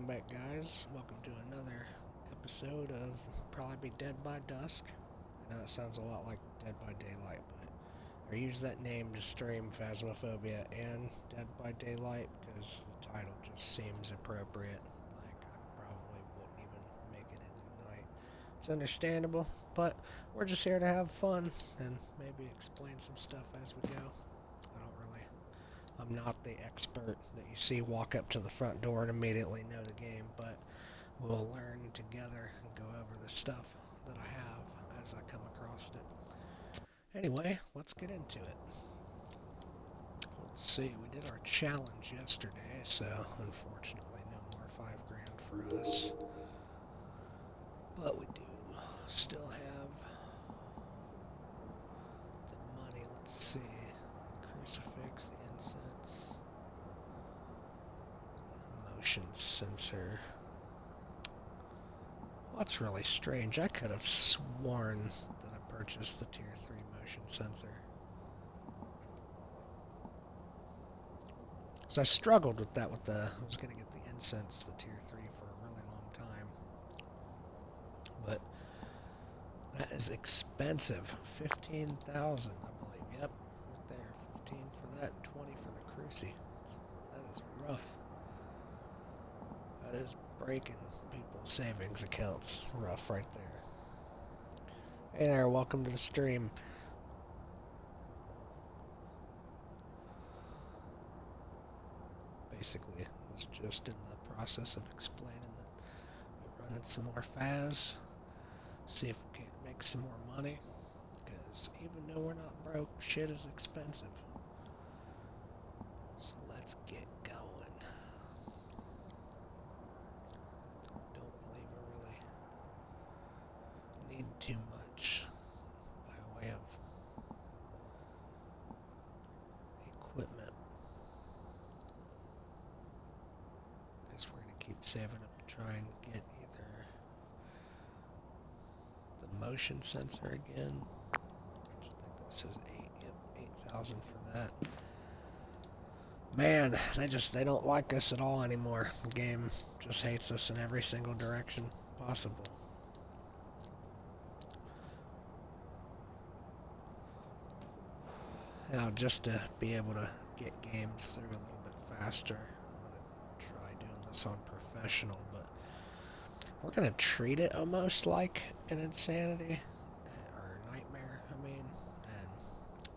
back, guys. Welcome to another episode of Probably Be Dead by Dusk. I know that sounds a lot like Dead by Daylight, but I use that name to stream Phasmophobia and Dead by Daylight because the title just seems appropriate. Like, I probably wouldn't even make it into the night. It's understandable, but we're just here to have fun and maybe explain some stuff as we go. I'm not the expert that you see walk up to the front door and immediately know the game, but we'll learn together and go over the stuff that I have as I come across it. Anyway, let's get into it. Let's see, we did our challenge yesterday, so unfortunately no more 5 grand for us. But we do still have the money. Let's see. Crucifix, the incense, the motion sensor. Well, that's really strange. I could have sworn that I purchased the Tier 3 motion sensor. So I struggled with that I was going to get the incense, the Tier 3, for a really long time. But that is expensive. 15,000, I believe. Yep, right there. 15 for that, 20 for the Cruci. That is rough. That is breaking people's savings accounts rough right there. Hey there, welcome to the stream. Basically, I was just in the process of explaining that we're running some more Phas, see if we can make some more money, because even though we're not broke, shit is expensive. So let's get going. Don't believe I really need too much by way of equipment. Guess we're going to keep saving up to try and get either the motion sensor again, which I think that says 8,000 for that. Man, they don't like us at all anymore. The game just hates us in every single direction possible. Now, just to be able to get games through a little bit faster, I'm going to try doing this on professional, but we're going to treat it almost like an insanity, or a nightmare, I mean, and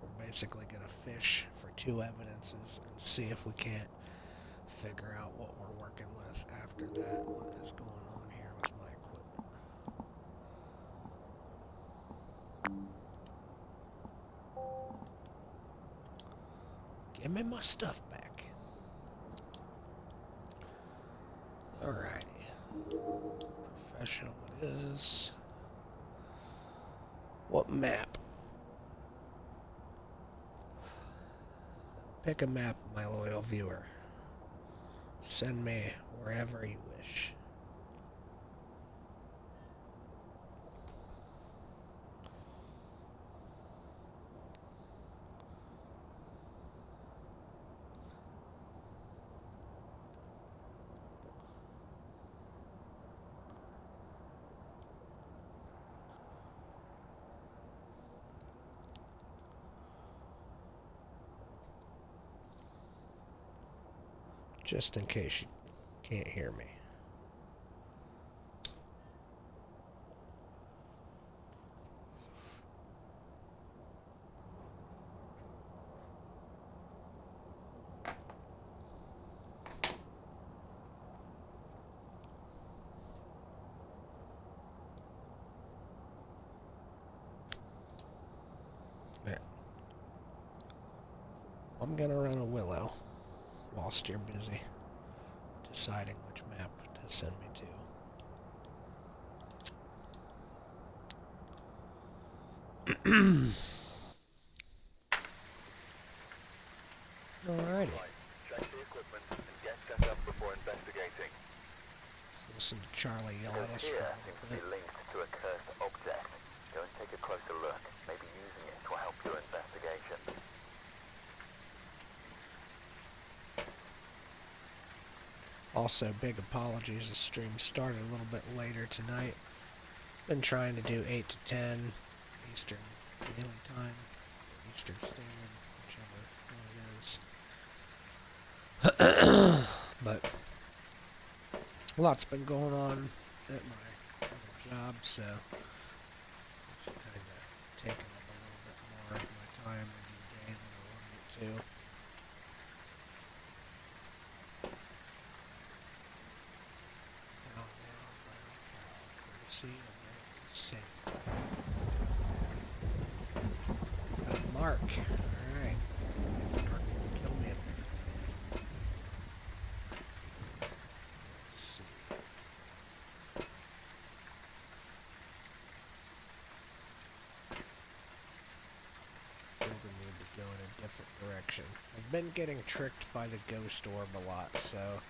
we're basically going to fish for 2 evidences and see if we can't figure out what we're working with after that. What is going on here with my equipment? Give me my stuff back. Alrighty. Professional it is. What map? Pick a map, my loyal viewer. Send me wherever you wish. Just in case you can't hear me. There. I'm gonna run a willow whilst you're busy deciding which map to send me to. Alrighty. Check the equipment and get set up before investigating. So listen to Charlie yell at us Here for a seems to bit. be linked to a cursed object. Go and take a closer look. Maybe using it will help your investigation. Also, big apologies, the stream started a little bit later tonight. Been trying to do 8 to 10 Eastern Daily Time, Eastern Standard, whichever one it is. But a lot's been going on at my other job, so it's kind of taking up a little bit more of my time every day than I wanted it to. Courtesy of the same. Mark. Alright. Mark, kill me. Let's see. Feel the need to go in a different direction. I've been getting tricked by the ghost orb a lot, so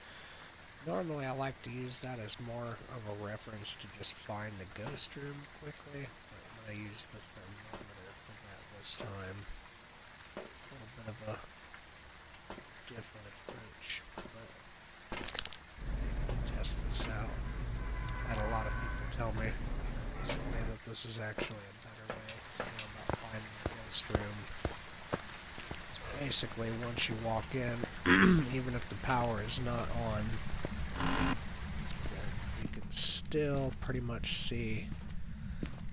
normally I like to use that as more of a reference to just find the ghost room quickly, but I'm going to use the thermometer for that this time. A little bit of a different approach, but test this out. I had a lot of people tell me recently that this is actually a better way to go about finding the ghost room. Basically, once you walk in, even if the power is not on, you can still pretty much see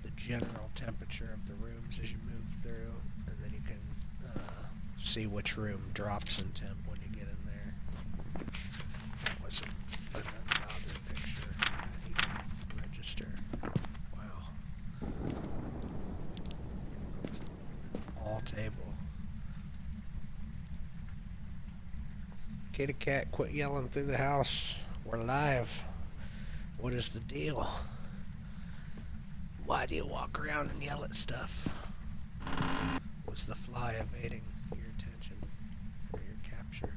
the general temperature of the rooms as you move through, and then you can see which room drops in temp when you get in there. That was another picture. You can register. Wow. All table. Kitty cat, quit yelling through the house. We're live. What is the deal? Why do you walk around and yell at stuff? Was the fly evading your attention or your capture?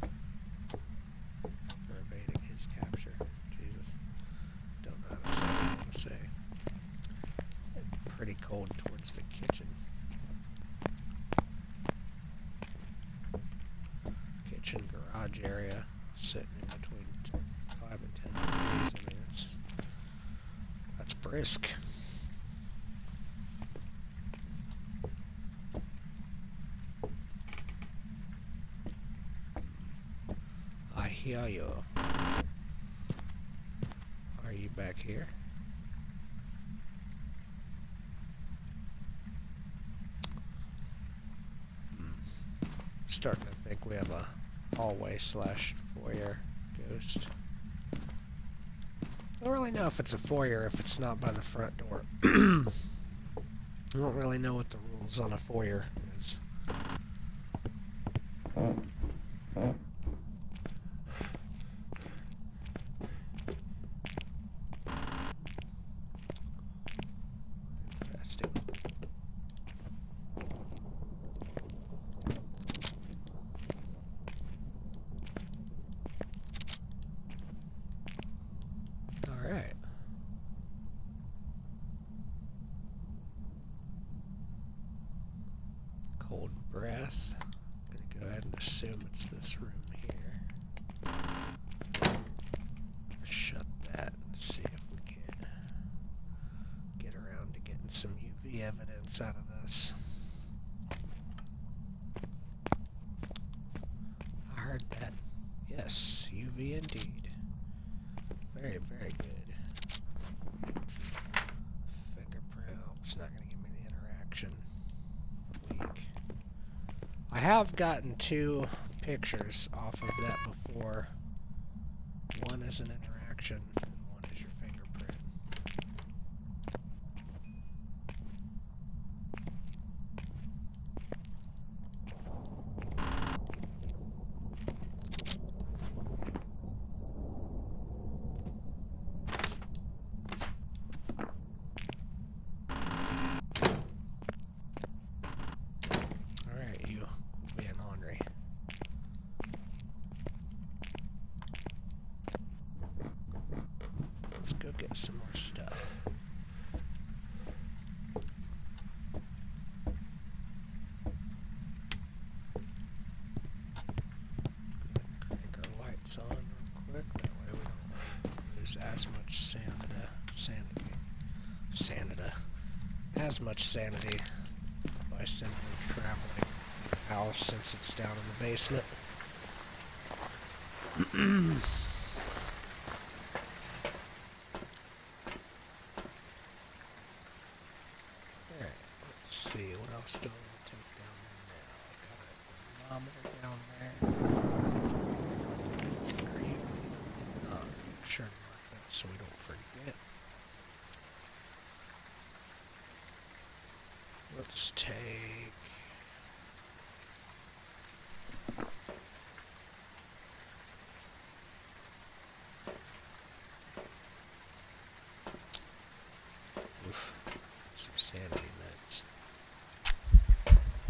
Or evading his capture? Jesus. Don't know how to say what I want to say. Pretty cold towards the kitchen. Kitchen garage area, sitting in between 5 and 10 degrees. I mean, that's brisk. I hear you. Are you back here? Starting to think we have a hallway / foyer ghost. I don't really know if it's a foyer if it's not by the front door. I don't really know what the rules on a foyer is. Interesting. Cold breath. I'm gonna go ahead and assume it's this room here. Shut that and see if we can get around to getting some UV evidence out of this. I heard that. Yes, UV indeed. Very, very good. Fingerprint. It's not gonna give me the interaction. I have gotten 2 pictures off of that before. One is an interaction, and one is your fingerprint. Let's go get some more stuff. Crank our lights on real lose as much as much sanity by simply traveling the house since it's down in the basement. Alright, let's see, what else do I want to take down there now? Got a thermometer down there. Great. Make sure to mark that so we don't forget. Let's take... Oof. Some sanity meds.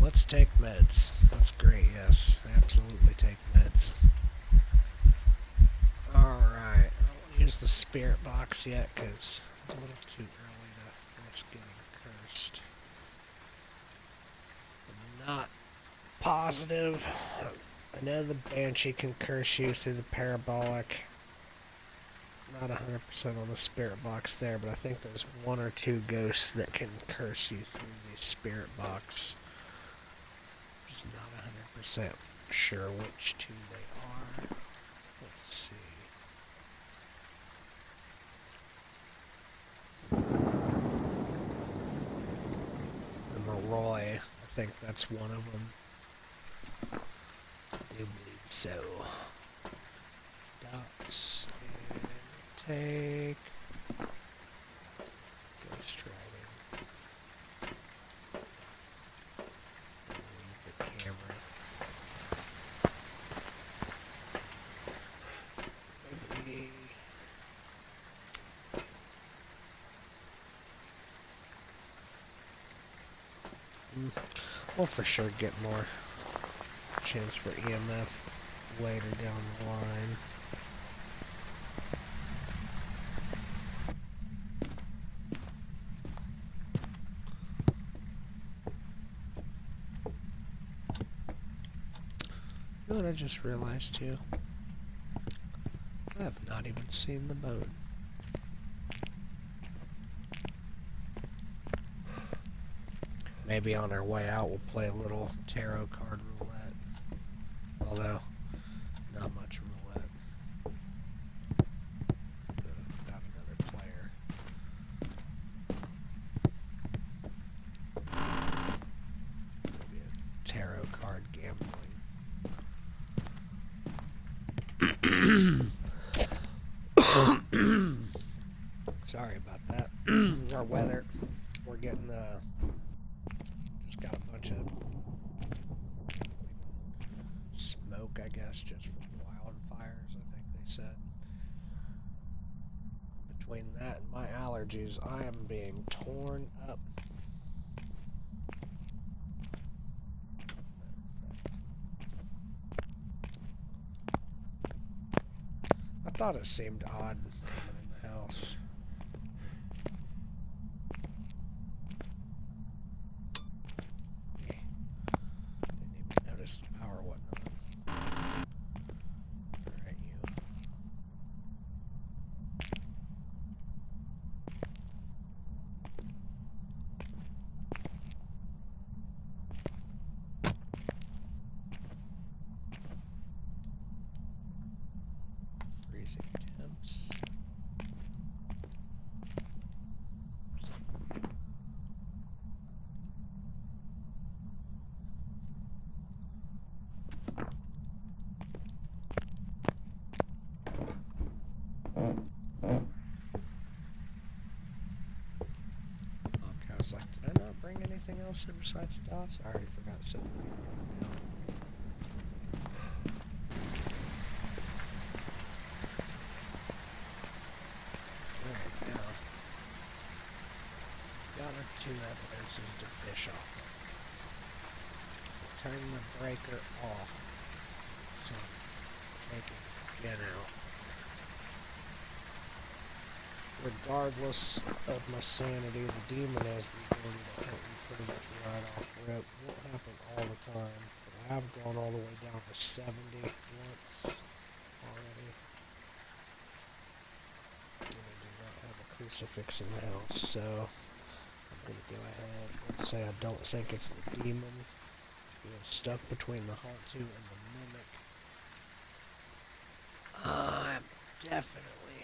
Let's take meds. That's great, yes. Absolutely take meds. Alright. I don't use the spirit box yet because it's a little too early to risk getting cursed. I'm not positive. I know the Banshee can curse you through the parabolic. Not 100% on the spirit box there, but I think there's one or two ghosts that can curse you through the spirit box. Just not 100% sure which two they are. Let's see. The Moroi, I think that's one of them. I do believe so. Dots and take ghost riding. Leave the camera. Maybe. We'll for sure get more chance for EMF later down the line. You know what I just realized too? I have not even seen the moon. Maybe on our way out we'll play a little tarot card roulette. Although, not much roulette. Got another player. Maybe a tarot card gambling. Sorry about that. Our weather. We're getting just got a bunch of smoke, I guess, just from wildfires, I think they said. Between that and my allergies, I am being torn up. I thought it seemed odd coming in the house. Didn't even notice the power wasn't on. Alright, you. Freezing temps. Okay, I was like, did I not bring anything else in besides dots? I already forgot to set the down. Alright, now. Got our two evidences to fish off of. Turn the breaker off. So, taking Jen out. Regardless of my sanity, the demon has the ability to hit me pretty much right off rip. Won't happen all the time, but I have gone all the way down to 70 once already. crucifix in the house, so I'm going to go ahead and say I don't think it's the demon being stuck between the Hantu and the Mimic. I'm definitely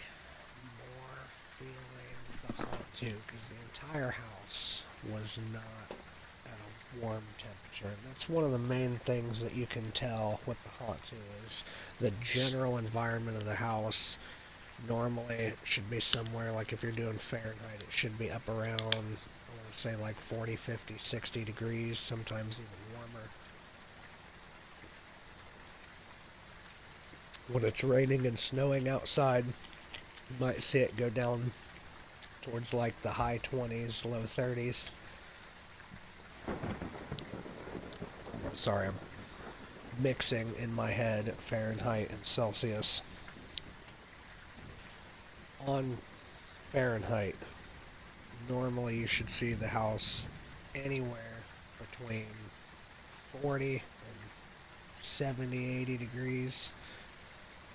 more feeling the Hantu, because the entire house was not at a warm temperature. And that's one of the main things that you can tell with the Hantu is the general environment of the house. Normally it should be somewhere, like if you're doing Fahrenheit, it should be up around, I want to say like 40, 50, 60 degrees, sometimes even warmer. When it's raining and snowing outside, you might see it go down towards like the high 20s, low 30s. Sorry, I'm mixing in my head Fahrenheit and Celsius. On Fahrenheit, normally you should see the house anywhere between 40 and 70, 80 degrees.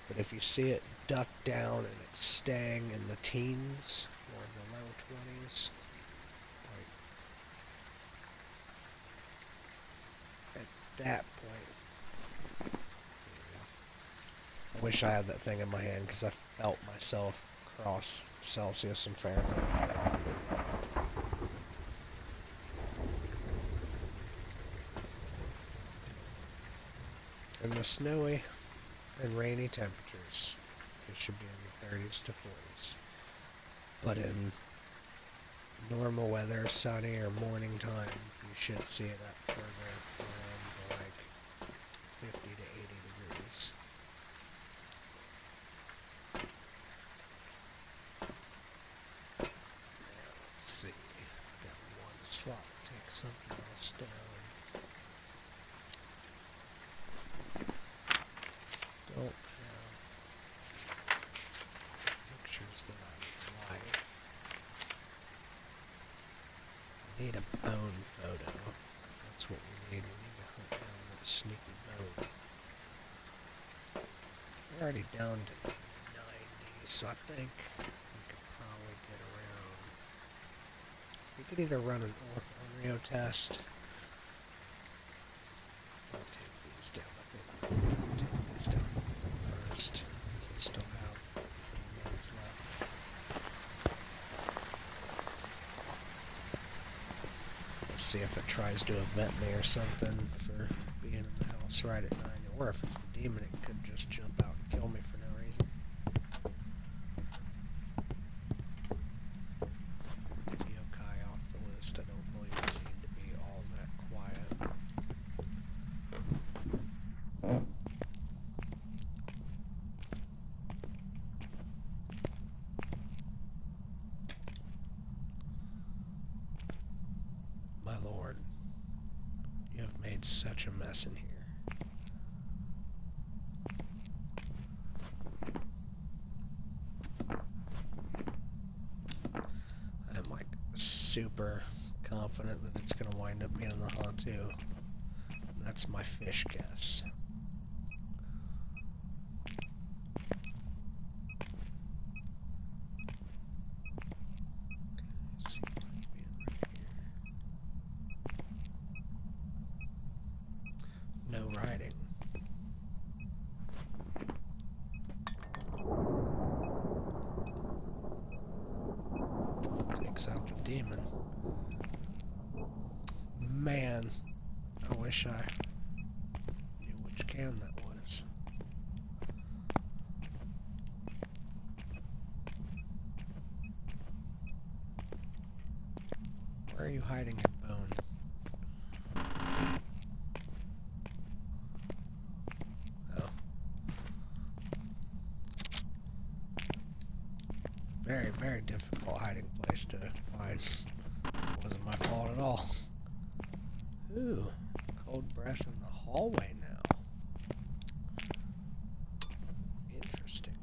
But if you see it duck down and it's staying in the teens or the low 20s, like at that point, I wish I had that thing in my hand because I felt myself cross Celsius and Fahrenheit. In the snowy and rainy temperatures, it should be in the 30s to 40s. But in normal weather, sunny or morning time, you should see it up further around like 50 to 80 degrees. Let's see, got one slot to take something else down. Don't have pictures that I like. I need a bone photo. That's what we need. We need to hunt down that sneaky bone. We're already down to 90, so I think we could probably get around. We could either run an Oreo test. I'll take these down. I think I'll take these down first, because I still have 3 minutes left. Let's see if it tries to event me or something for being in the house right at 9, or if it's the demon, it could just jump out and kill me for no reason. Yokai off the list. I don't believe we need to be all that quiet. My lord, you have made such a mess in here. I'm like super confident that it's going to wind up being the Hantu. That's my fish guess. Okay, seems like being right here. No riding. Takes out the demon. Man, I wish I knew which can that was. Where are you hiding your bone? Oh. Very, very difficult hiding place to find. Wasn't my fault at all. Ooh, cold breath in the hallway now. Interesting.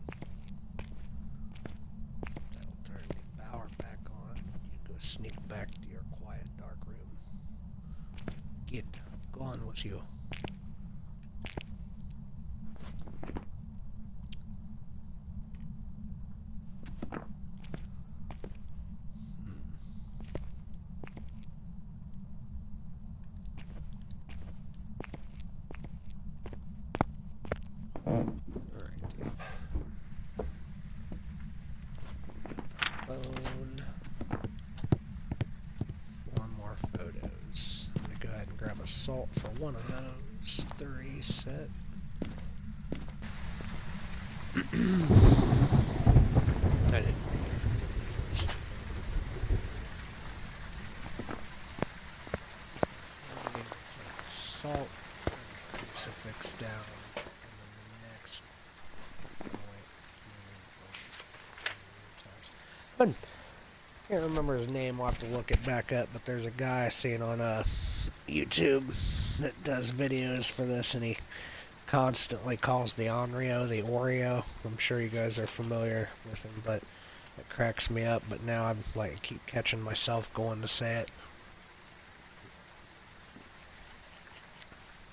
That'll turn the power back on. You go sneak back to your quiet, dark room. Get, go on with you. phone. 4 more photos. I'm gonna go ahead and grab a salt for one of those. 3 set. I didn't. Salt, crucifix down, and then the next point. But can't remember his name. I'll have to look it back up. But there's a guy I seen on YouTube that does videos for this, and he constantly calls the Onryo the Oreo. I'm sure you guys are familiar with him, but it cracks me up. But now I'm like keep catching myself going to say it.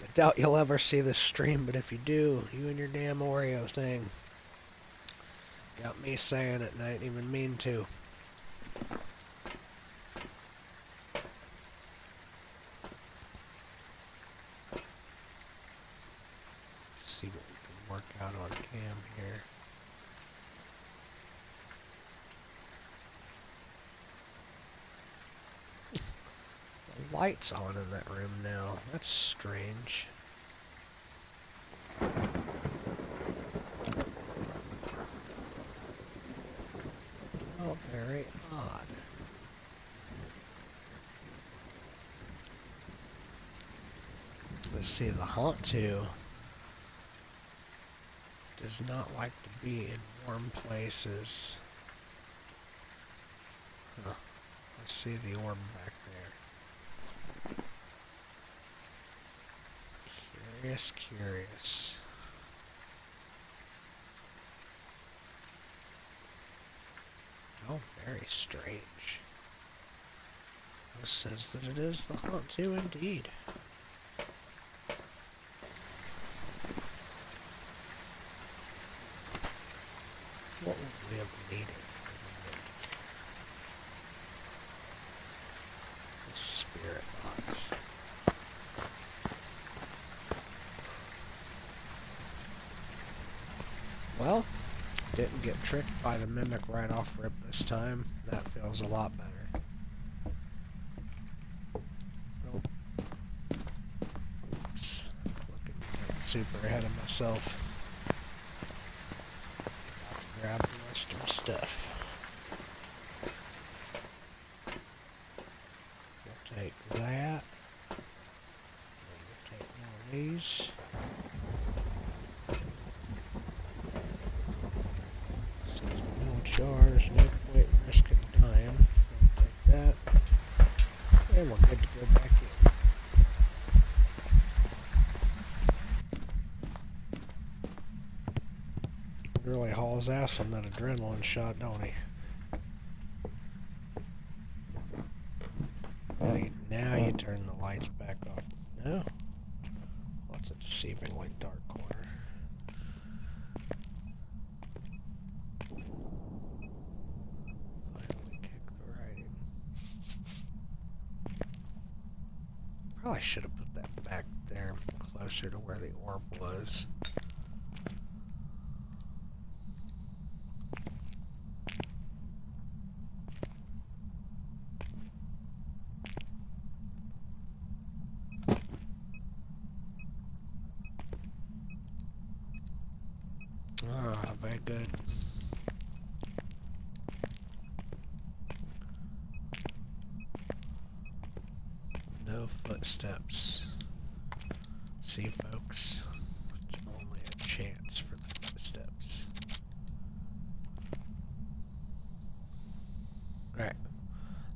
I doubt you'll ever see this stream, but if you do, you and your damn Oreo thing got me saying it, and I didn't even mean to. See what we can work out on cam here. The light's on in that room now. That's strange. Oh, very odd. Let's see, the Hauntu does not like to be in warm places. Huh. Let's see the orb back there. Curious. Oh, very strange. This says that it is the Hauntu indeed. What would we have needed? The spirit box. Well, didn't get tricked by the mimic right off rip this time. That feels a lot better. Oh. Oops. Looking super ahead of myself. Grab the rest of my stuff. We'll take that. And we'll take more of these. Since no jars, no point risking dying. So we'll take that. And we're good to go back in. Really hauls ass on that adrenaline shot, don't he? Now you turn the lights back off. No? What's a deceivingly dark corner? Finally kick the writing. Probably should have put that back there closer to where the orb was. Ah, very good. No footsteps. See, folks, it's only a chance for the footsteps. Alright.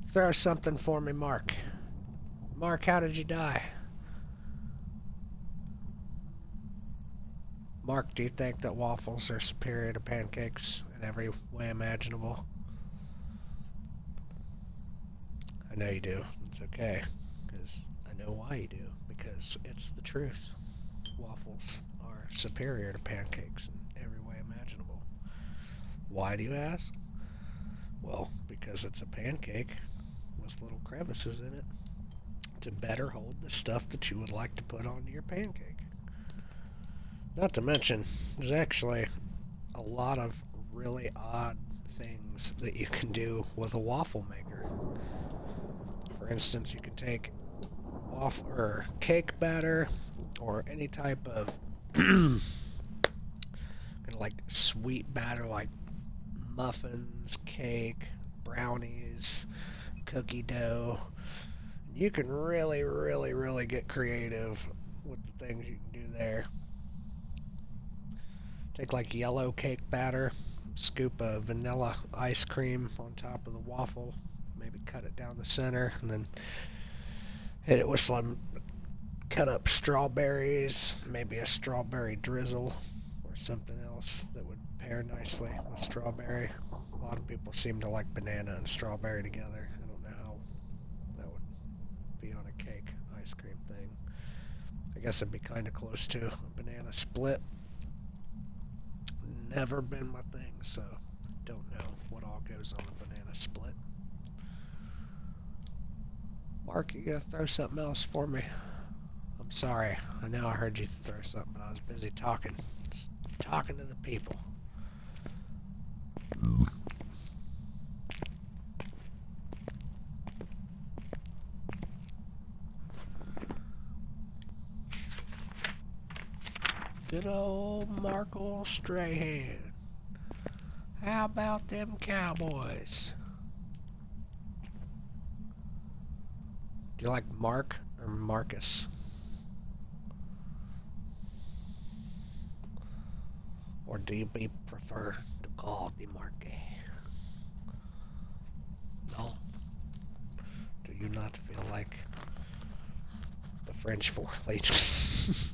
Throw something for me, Mark. Mark, how did you die? Mark, do you think that waffles are superior to pancakes in every way imaginable? I know you do. It's okay. Because I know why you do. Because it's the truth. Waffles are superior to pancakes in every way imaginable. Why do you ask? Well, because it's a pancake with little crevices in it to better hold the stuff that you would like to put onto your pancake. Not to mention, there's actually a lot of really odd things that you can do with a waffle maker. For instance, you can take waffle or cake batter or any type of kind of like sweet batter like muffins, cake, brownies, cookie dough. You can really, really, really get creative with the things you can do there. Take like yellow cake batter, scoop a vanilla ice cream on top of the waffle, maybe cut it down the center, and then hit it with some cut up strawberries, maybe a strawberry drizzle or something else that would pair nicely with strawberry. A lot of people seem to like banana and strawberry together. I don't know how that would be on a cake ice cream thing. I guess it'd be kind of close to a banana split. Never been my thing, so don't know what all goes on a banana split. Mark, you gonna throw something else for me? I'm sorry. I know I heard you throw something, but I was busy talking. Just talking to the people. Good old Markle Strahan. How about them Cowboys? Do you like Mark or Marcus? Or do you prefer to call the Marque? No? Do you not feel like the French Four Legions?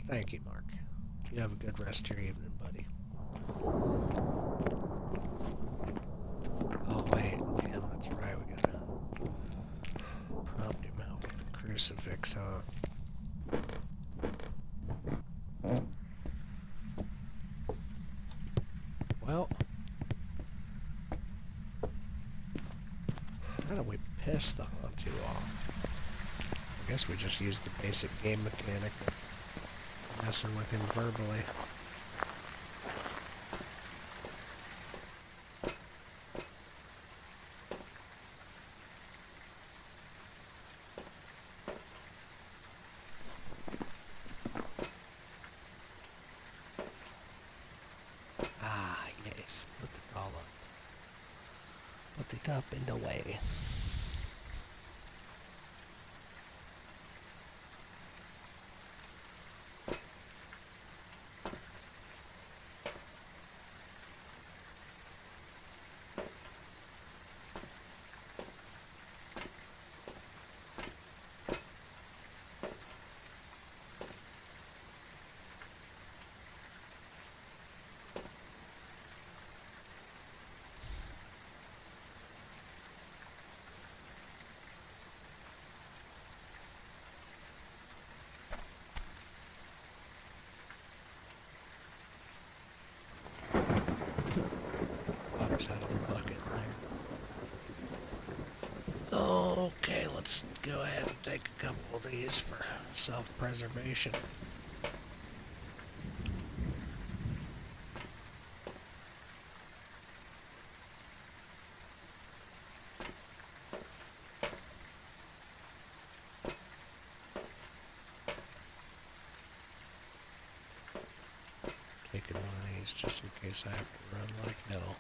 Thank you, Mark. You have a good rest of your evening, buddy. Oh, wait. Damn, that's right. We gotta prompt him out with the crucifix, huh? Well, how do we piss the Hantu off? I guess we just use the basic game mechanic of messing with him verbally. Ah, yes, put it all up. Put it up in the way. Out of the bucket there. Okay, let's go ahead and take a couple of these for self-preservation. Taking one of these just in case I have to run like hell.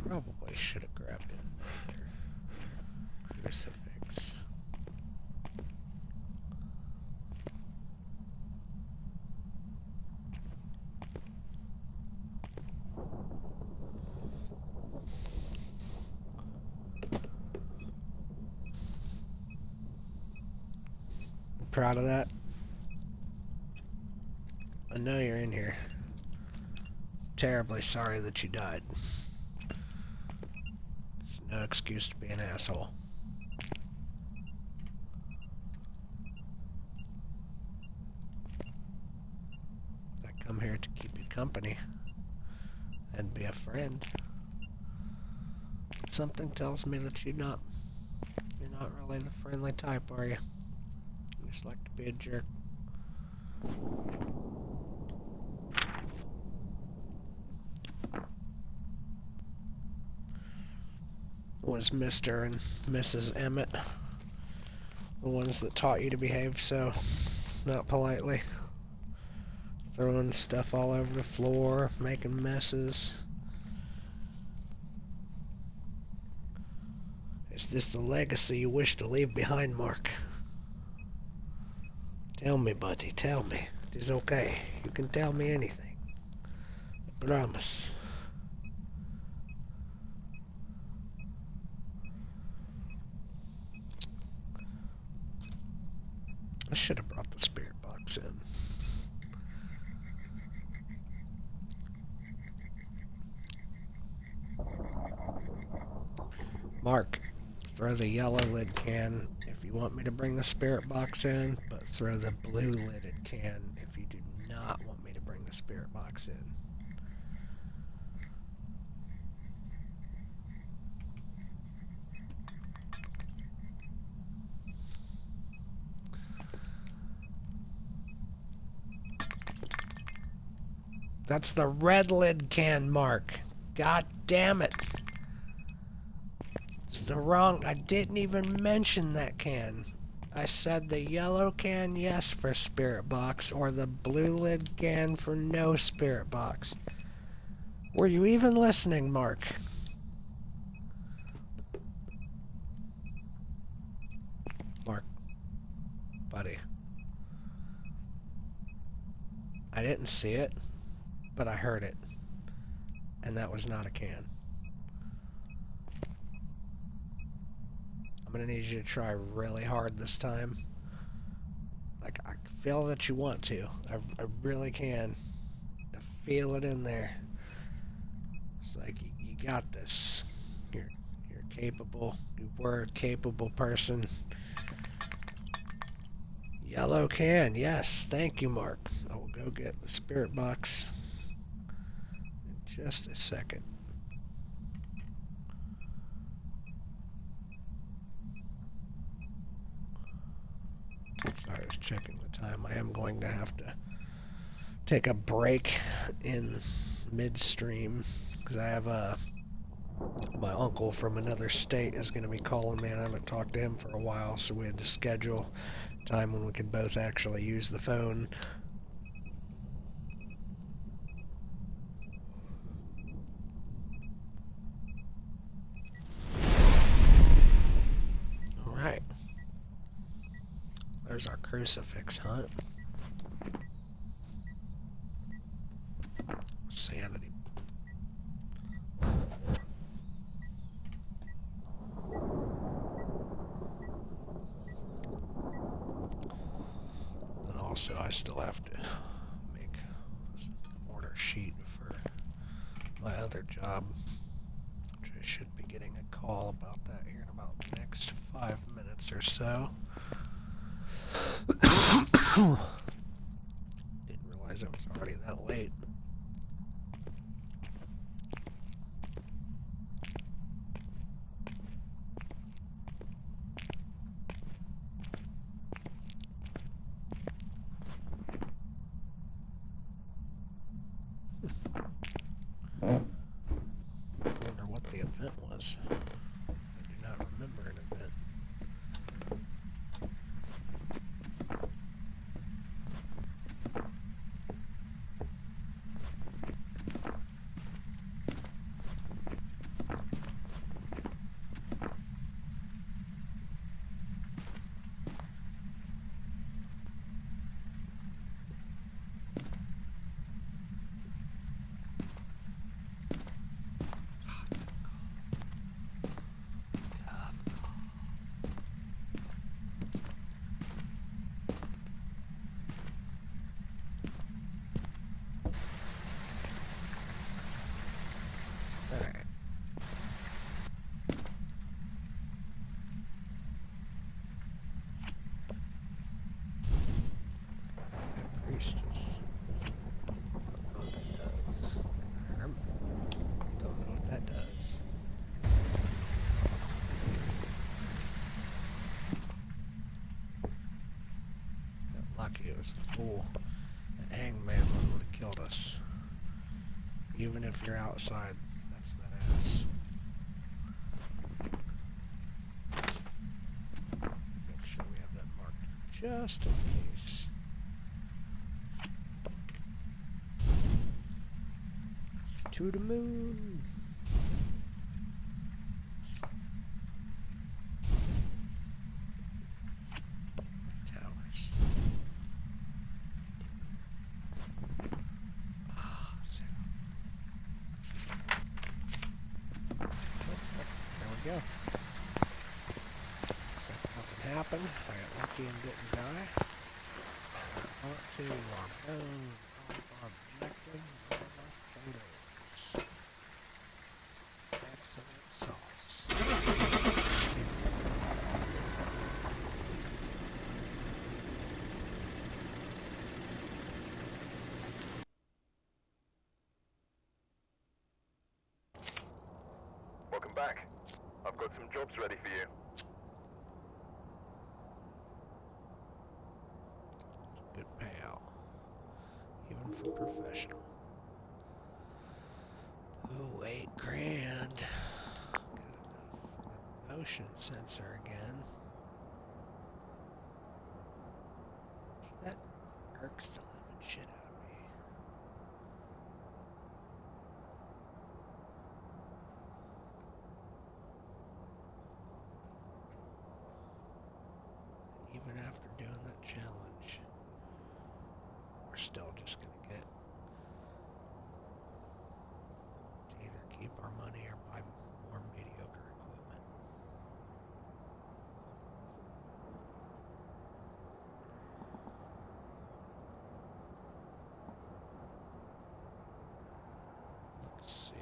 Probably should have grabbed another crucifix. Proud of that. I know you're in here. terribly sorry that you died. It's no excuse to be an asshole. I come here to keep you company and be a friend. But something tells me that you're not really the friendly type, are you? You just like to be a jerk. Was Mr. and Mrs. Emmett the ones that taught you to behave so not politely? Throwing stuff all over the floor, making messes. Is this the legacy you wish to leave behind, Mark? Tell me, buddy, tell me. It is okay. You can tell me anything. I promise. I should have brought the spirit box in. Mark, throw the yellow lid can if you want me to bring the spirit box in, but throw the blue lidded can if you do not want me to bring the spirit box in. That's the red lid can, Mark. God damn it. It's the wrong... I didn't even mention that can. I said the yellow can, yes, for spirit box, or the blue lid can for no spirit box. Were you even listening, Mark? Mark. Buddy. I didn't see it, but I heard it. And that was not a can. I'm gonna need you to try really hard this time. Like, I feel that you want to. I really can. I feel it in there. It's like, you got this. You're capable. You were a capable person. Yellow can, yes. Thank you, Mark. I will go get the spirit box in just a second. Sorry, I was checking the time. I am going to have to take a break in midstream because I have my uncle from another state is going to be calling me, and I haven't talked to him for a while, so we had to schedule time when we could both actually use the phone. Alright. There's our crucifix hunt. Sanity. And also, I still have to make an order sheet for my other job, which I should be getting a call about that here in about the next 5 minutes or so. Didn't realize it was already that late. I wonder what the event was. I do not remember an event. Alright. Priestess. Don't know what that does. Hermit. Don't know what that does. Got lucky it was the fool. That hangman one would have killed us. Even if you're outside, that's that ass. Make sure we have that marked just in case. To the moon. Towers. Ah, so. Oh, there we go. So nothing happened. I got lucky and didn't die. I want to burn all of our objectives and all of our photos. Excellent sauce. Welcome back. I've got some jobs ready for you. Good payout. Even for professional. Oh, 8 grand. Got enough for the motion sensor again. That irks the living shit out of me. Even after doing that challenge, we're still just gonna get to either keep our money or buy more mediocre equipment. Let's see.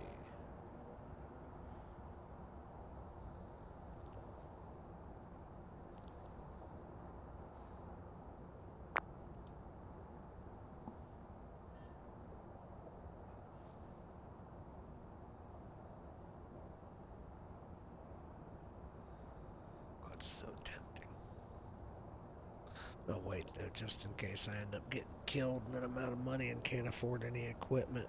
That's so tempting. Oh wait, though, just in case I end up getting killed and then I'm out of money and can't afford any equipment.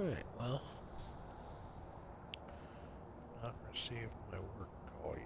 Alright, well. Not received my work call yet.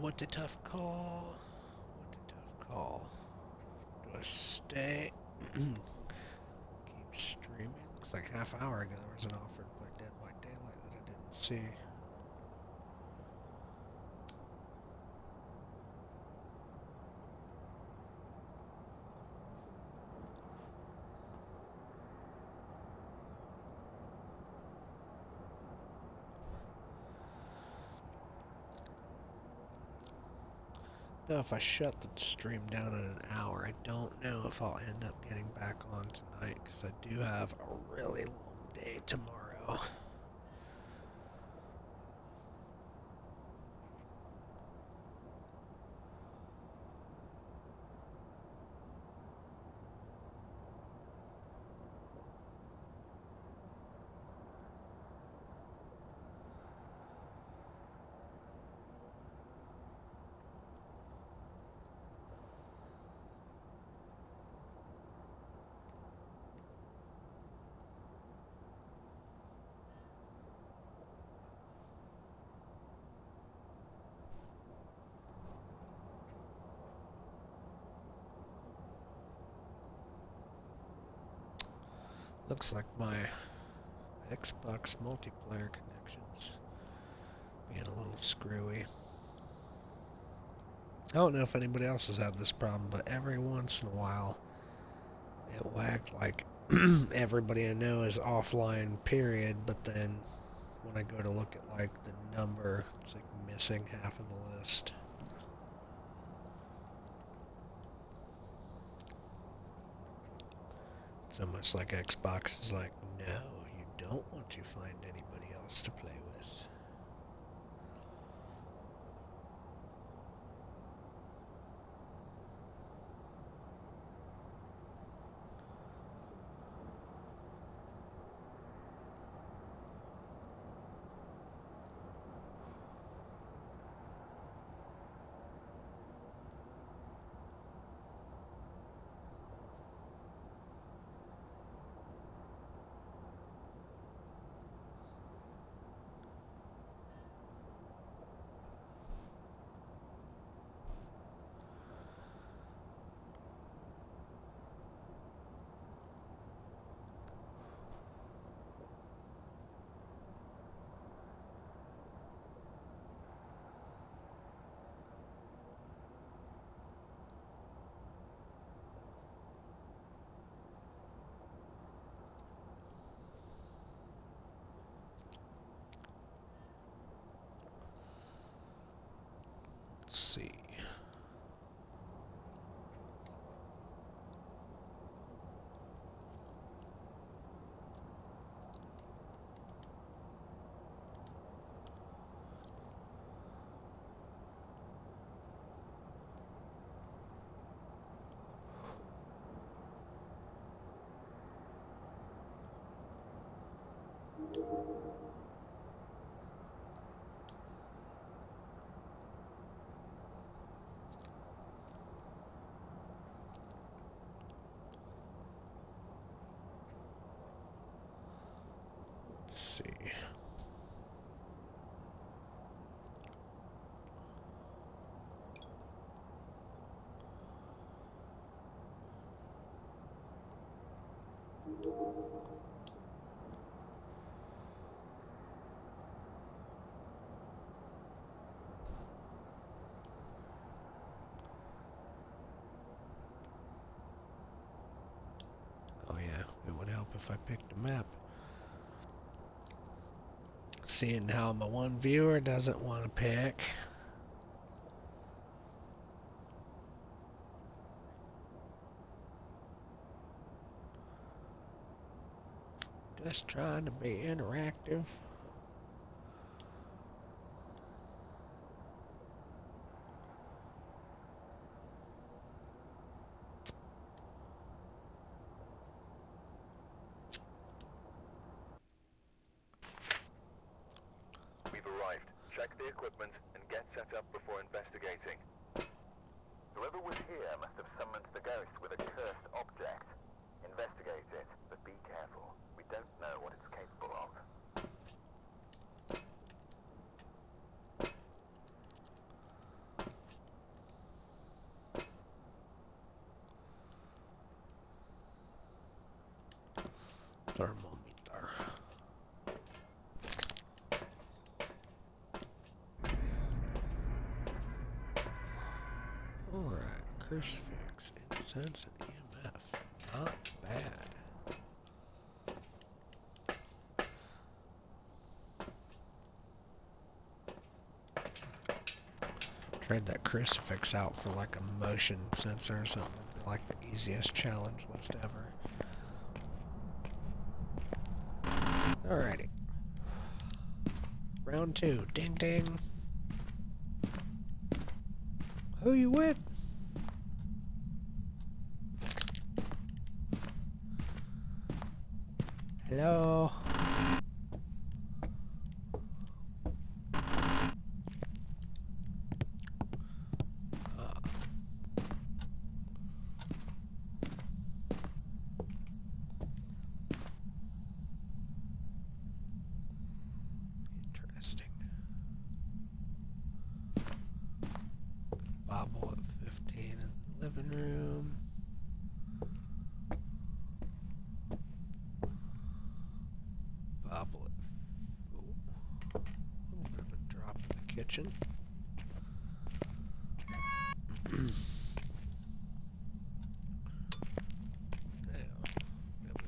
What a tough call. What a tough call. Do I stay? Keep streaming. Looks like half hour ago there was an offer to play Dead by Daylight that I didn't see. Now if I shut the stream down in an hour, I don't know if I'll end up getting back on tonight because I do have a really long day tomorrow. Looks like my Xbox multiplayer connection's being a little screwy. I don't know if anybody else has had this problem, but every once in a while it will act like everybody I know is offline, period, but then when I go to look at like the number, it's like missing half of the list. It's almost like Xbox is like, no, you don't want to find anybody else to play with. Let's see. Let's see. Oh yeah, it would help if I picked a map. Seeing how my one viewer doesn't want to pick. Just trying to be interactive. We've arrived. Check the equipment and get set up before investigating. Whoever was here must have summoned the ghost with a cursed object. Investigate it, but be careful. We don't know what it's capable of. Alright, crucifix, incense, and EMF. Not bad. Trade that crucifix out for like a motion sensor or something. It'd be like the easiest challenge list ever. Alrighty. Round 2. Ding ding. Who you with? Hello? Interesting. Bible at 15 in the living room. Bible at... Ooh, a little bit of a drop in the kitchen.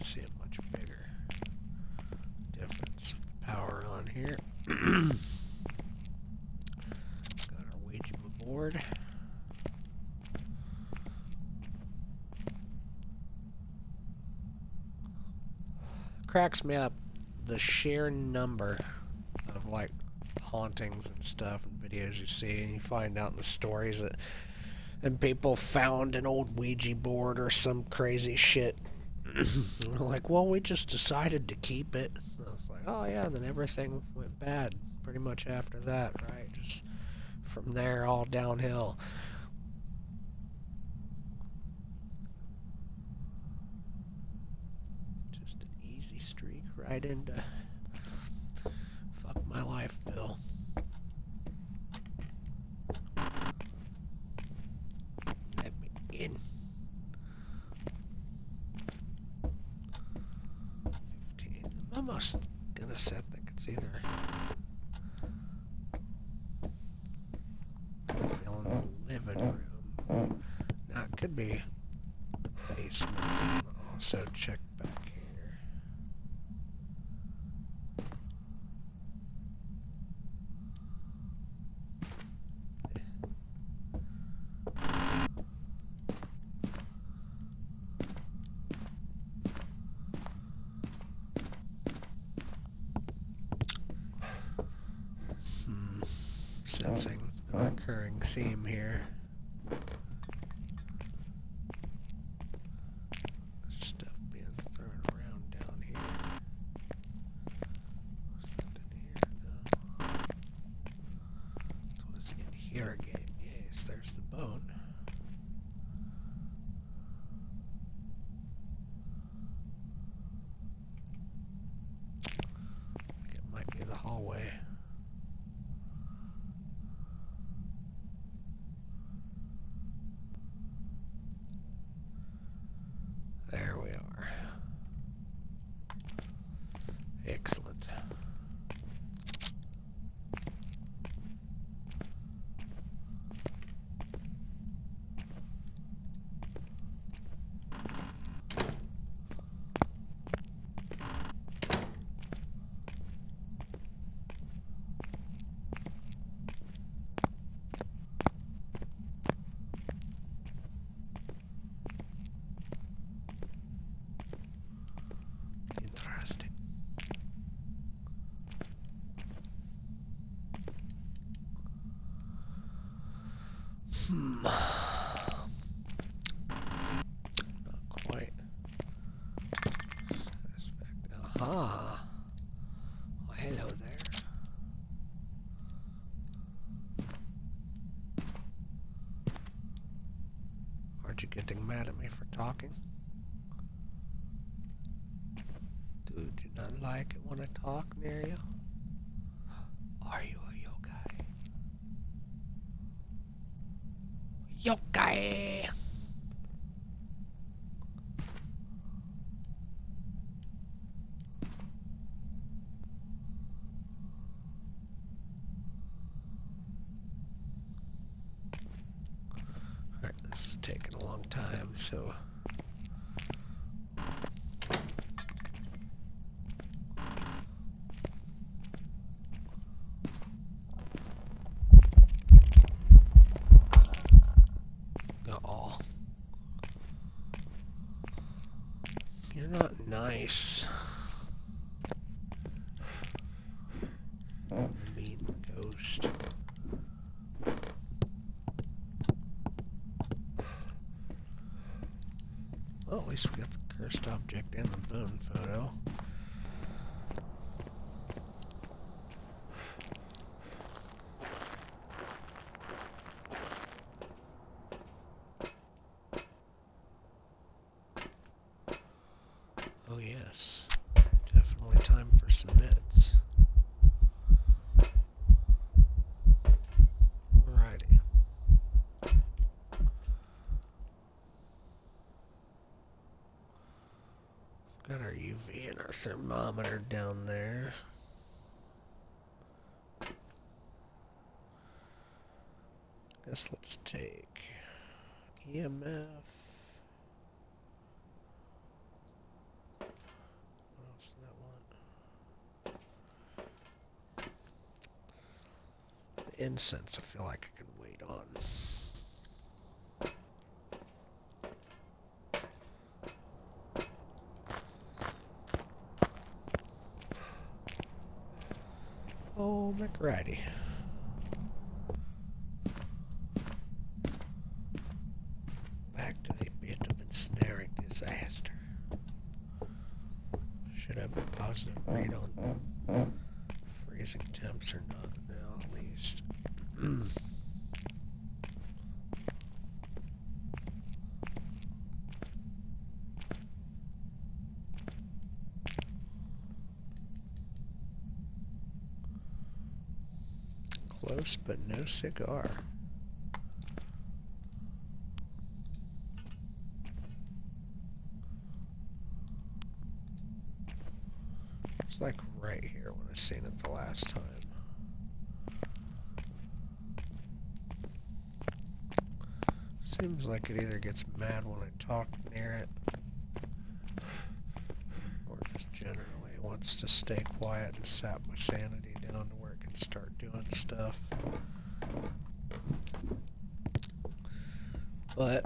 See a much bigger difference with the power on here. Got our Ouija board. Cracks me up the sheer number of like hauntings and stuff and videos you see, and you find out in the stories that and people found an old Ouija board or some crazy shit. We're like, well, we just decided to keep it. I was like, oh yeah, then everything went bad pretty much after that, right? Just from there, all downhill. Just an easy streak right into fuck my life, Bill. Let me in. 15. I'm almost gonna set that it's either feeling the living room. Now it could be basement. Also check back here. Sensing a recurring theme here. Stuff being thrown around down here. What's that in here? No. What's in here again? Yes, there's the bone. I think it might be the hallway. There we are. Excellent. Interesting. Not quite. Suspect. Aha. Well, hello there. Aren't you getting mad at me for talking? Do you not like it when I talk near you? Are you a yokai? Yokai! Alright, taking a long time, so... Aw. You're not nice. Mean ghost. Well, at least we got the cursed object and the bone photo. Oh yes, definitely time for some meds. Alrighty. Got our UV and our thermometer down there. Guess let's take EMF. What else did that want? The incense, I feel like I can wait on. Oh, McRatty. Back to the bit of ensnaring disaster. Should have a positive read on freezing temps or not now, at least. Close, but no cigar. It's like right here when I seen it the last time. Seems like it either gets mad when I talk near it, or just generally wants to stay quiet and sap my sanity down to where it can start doing stuff. But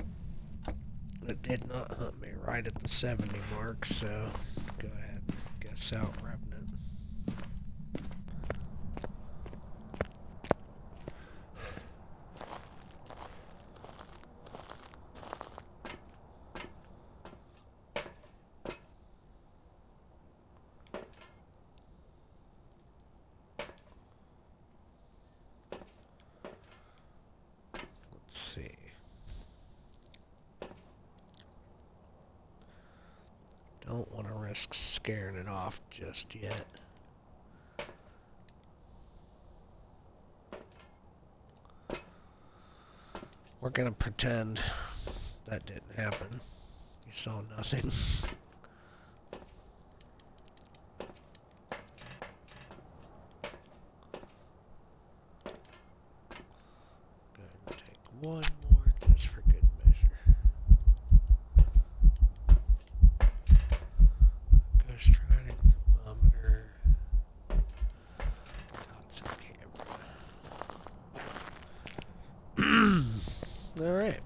it did not hunt me right at the 70 mark, so go ahead and guess out Revenant. Let's see. Don't want to risk scaring it off just yet. We're gonna pretend that didn't happen. You saw nothing. Go ahead and take one more just for good measure. Ghost riding thermometer. Dots on camera. Alright.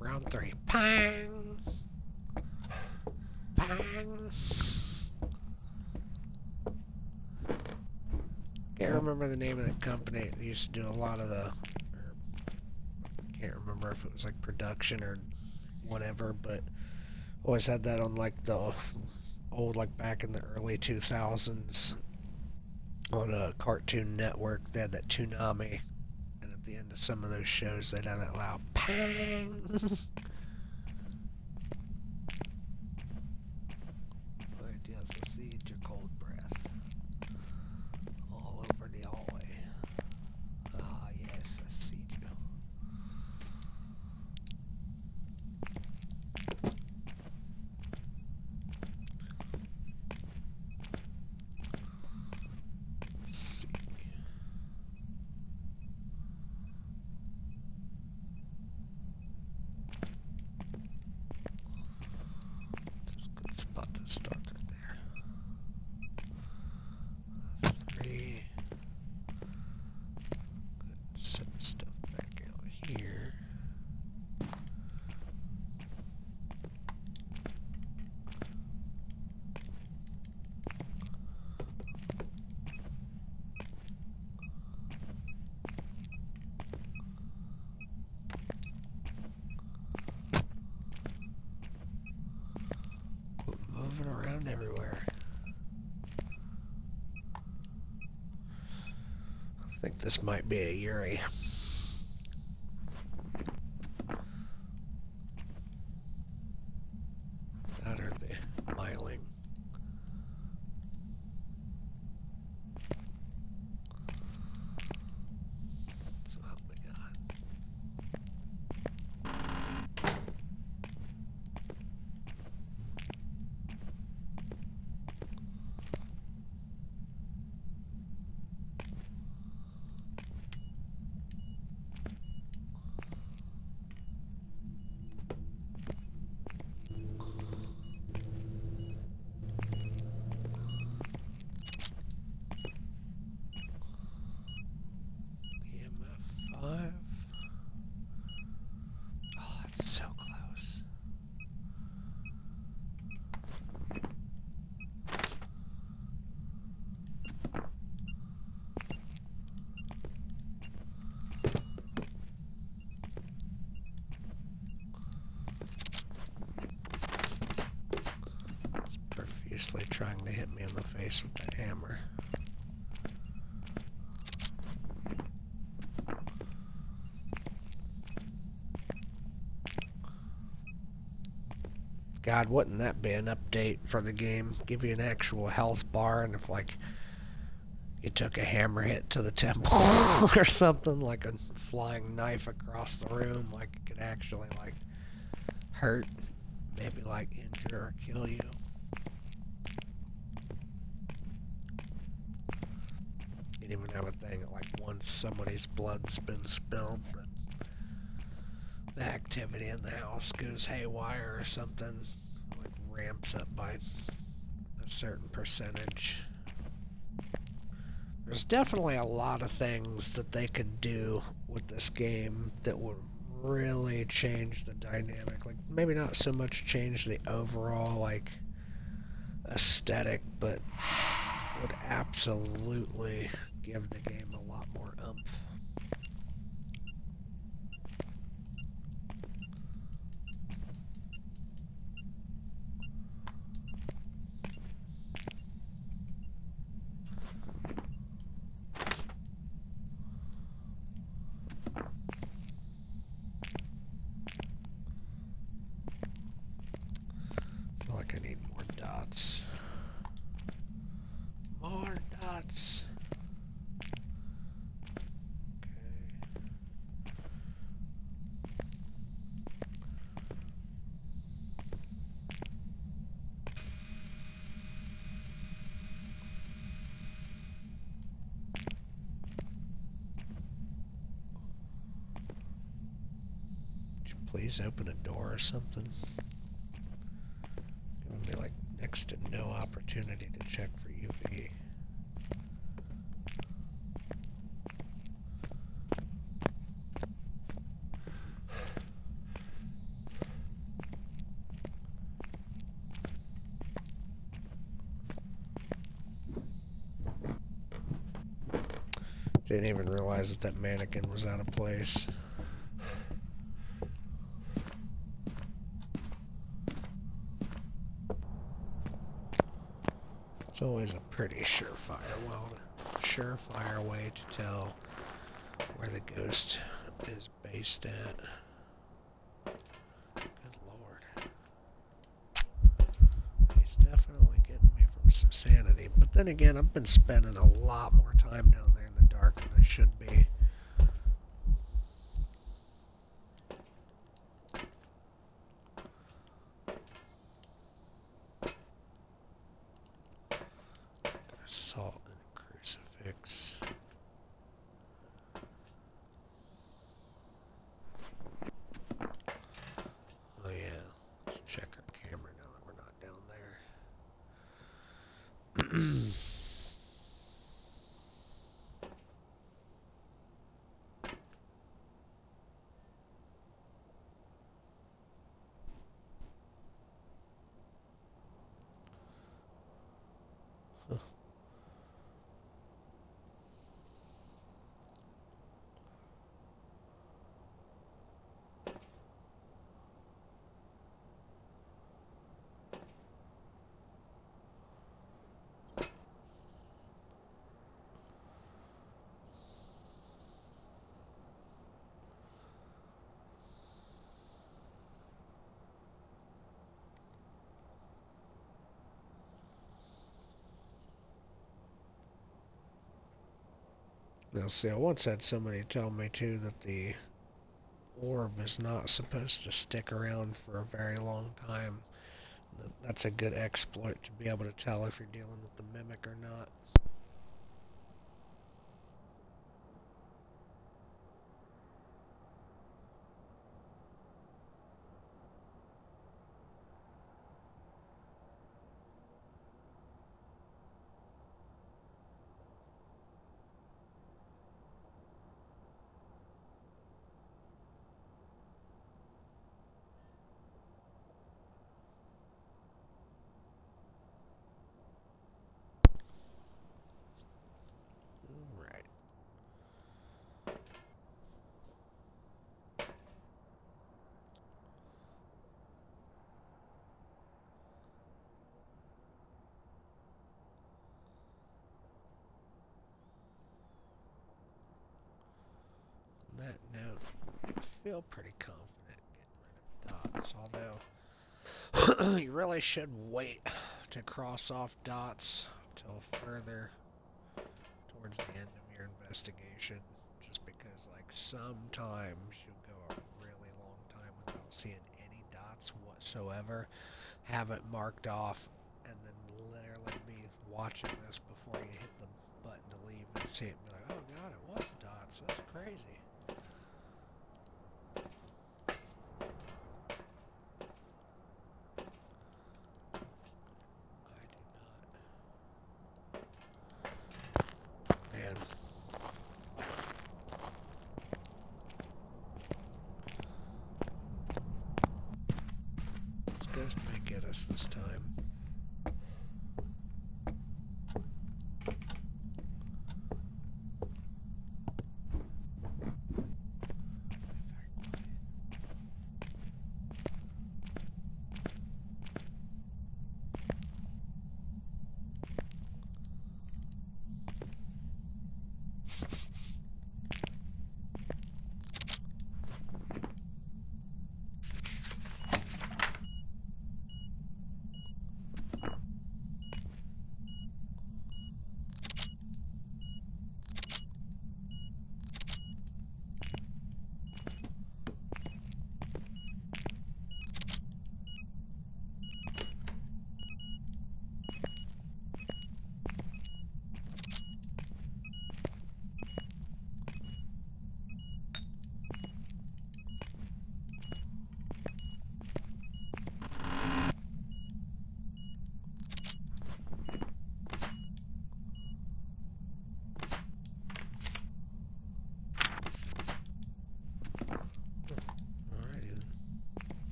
Round 3. Pang! Pang! Can't remember the name of the company that used to do a lot of the... Can't remember if it was like production or whatever, but always had that on like the old, like back in the early 2000s on a Cartoon Network. They had that Toonami, and at the end of some of those shows they'd have that loud pang. I just see your cold breath all over the hallway. Ah yes, I see you. Let's see. everywhere. I think this might be a Yuri. That or the Myling. That's what we got. EMF 5. Oh, that's so close. It's profusely trying to hit me in the face with that hammer. God, wouldn't that be an update for the game? Give you an actual health bar, and if, like, you took a hammer hit to the temple or something, like a flying knife across the room, like, it could actually, like, hurt, maybe, like, injure or kill you. You'd even have a thing, like, once somebody's blood's been spilled, the activity in the house goes haywire or something, like ramps up by a certain percentage. There's definitely a lot of things that they could do with this game that would really change the dynamic. Like, maybe not so much change the overall, like, aesthetic, but would absolutely give the game a lot more oomph. I feel like I need more dots. More dots. Would you please open a door or something? It would be like next to no opportunity to check for UV. Didn't even realize that that mannequin was out of place. It's always a pretty surefire way to tell where the ghost is based at. Good lord. He's definitely getting me from some sanity. But then again, I've been spending a lot more time down there in the dark than I should be. Salt and a crucifix. Oh yeah, let's check our camera now that we're not down there. Now, see, I once had somebody tell me, too, that the orb is not supposed to stick around for a very long time. That's a good exploit to be able to tell if you're dealing with the mimic or not. Alright. On that note, I feel pretty confident getting rid of dots, although you really should wait to cross off dots till further towards the end of your investigation, just because, like, sometimes you'll go a really long time without seeing any dots whatsoever, have it marked off, and then literally be watching this before you hit the button to leave and see it and be like, oh god, it was dots, that's crazy. Man. This ghost may get us this time.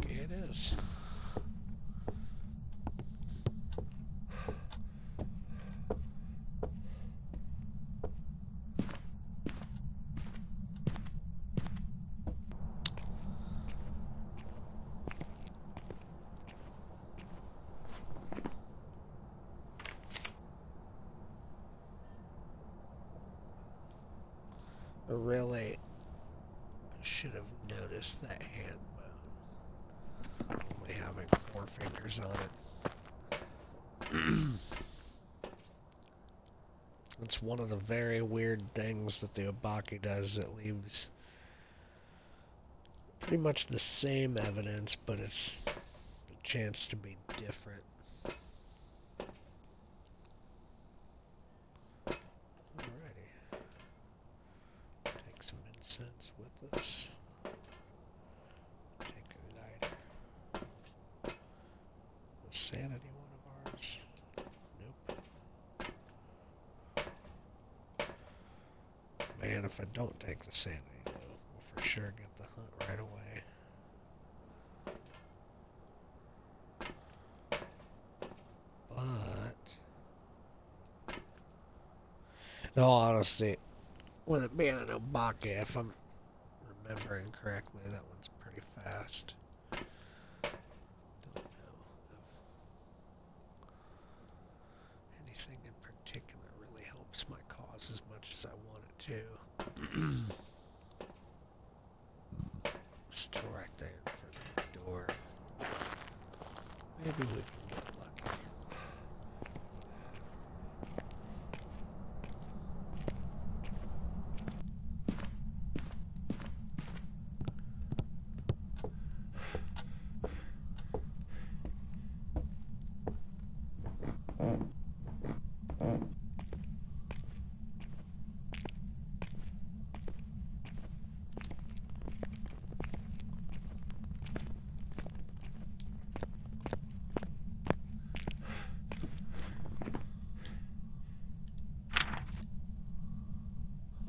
It is. Really, I should have noticed that hand bone. Only having 4 fingers on it. It's one of the very weird things that the Obake does. It leaves pretty much the same evidence, but it's a chance to be different. Alrighty. Take some incense with us. Take a lighter. Was sanity one of ours? Nope. Man, if I don't take the sanity, though, we'll for sure get the hunt right away. But in all honesty, with it being an Obake, if I'm remembering correctly, that one's pretty fast. Don't know if anything in particular really helps my cause as much as I want it to. Still right there in front of the door. Maybe we can get lucky.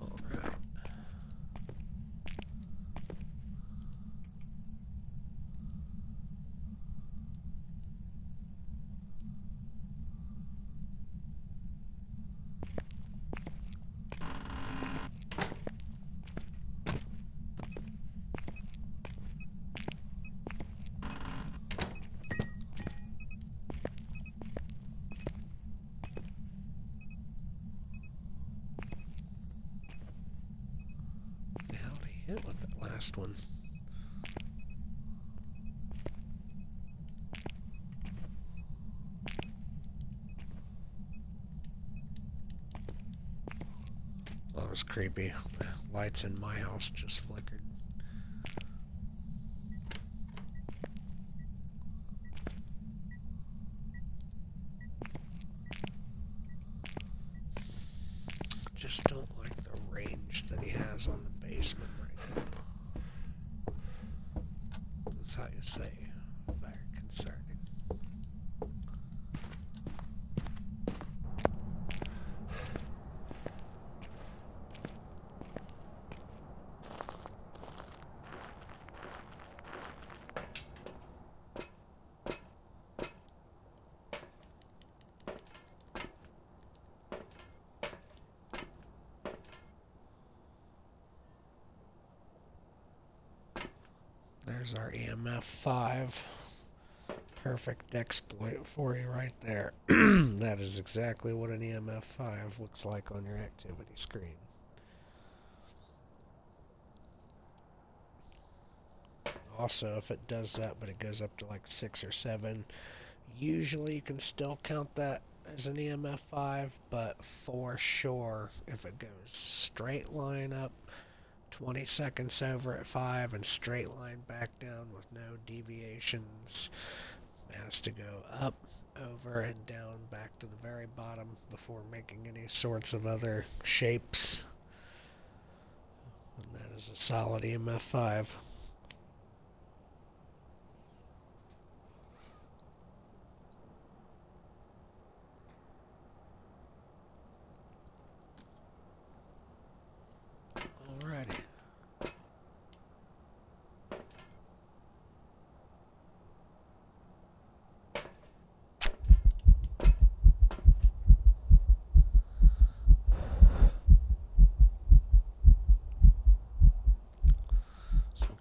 Alright. The hell did he hit with that last one? That was creepy. The lights in my house just flickered. Just don't like the range that he has on the basement right now. That's how you say very concerning. There's our EMF 5. Perfect exploit for you right there. That is exactly what an EMF 5 looks like on your activity screen. Also, if it does that, but it goes up to like 6 or 7, usually you can still count that as an EMF 5, but for sure, if it goes straight line up, 20 seconds over at 5 and straight line back down with no deviations, it has to go up, over, and down back to the very bottom before making any sorts of other shapes. And that is a solid EMF 5. Alrighty. So we'll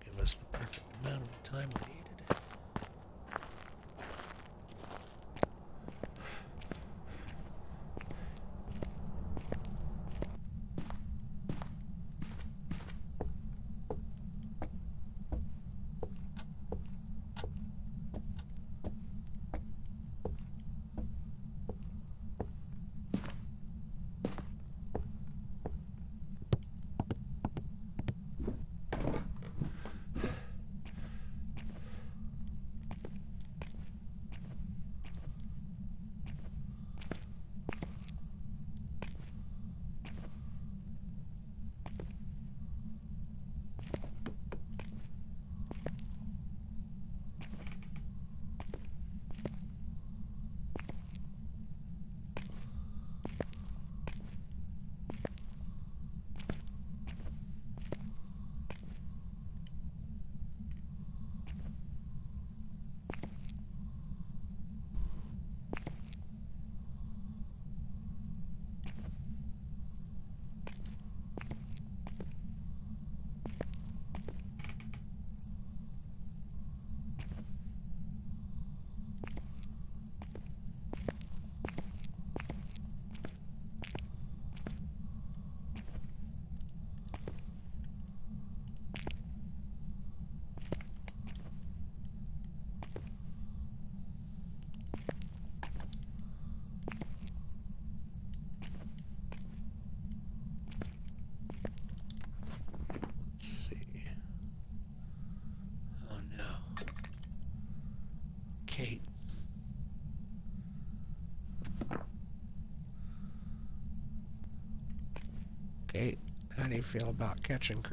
Kate, how do you feel about catching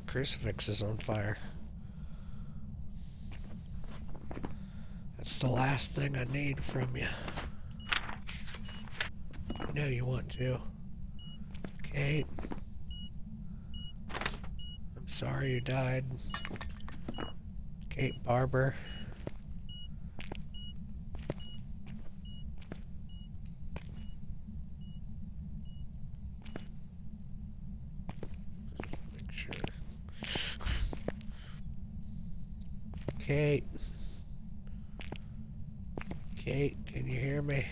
crucifixes on fire? That's the last thing I need from you. You know you want to. Kate, I'm sorry you died. Kate Barber. Just make sure. Kate. Kate, can you hear me?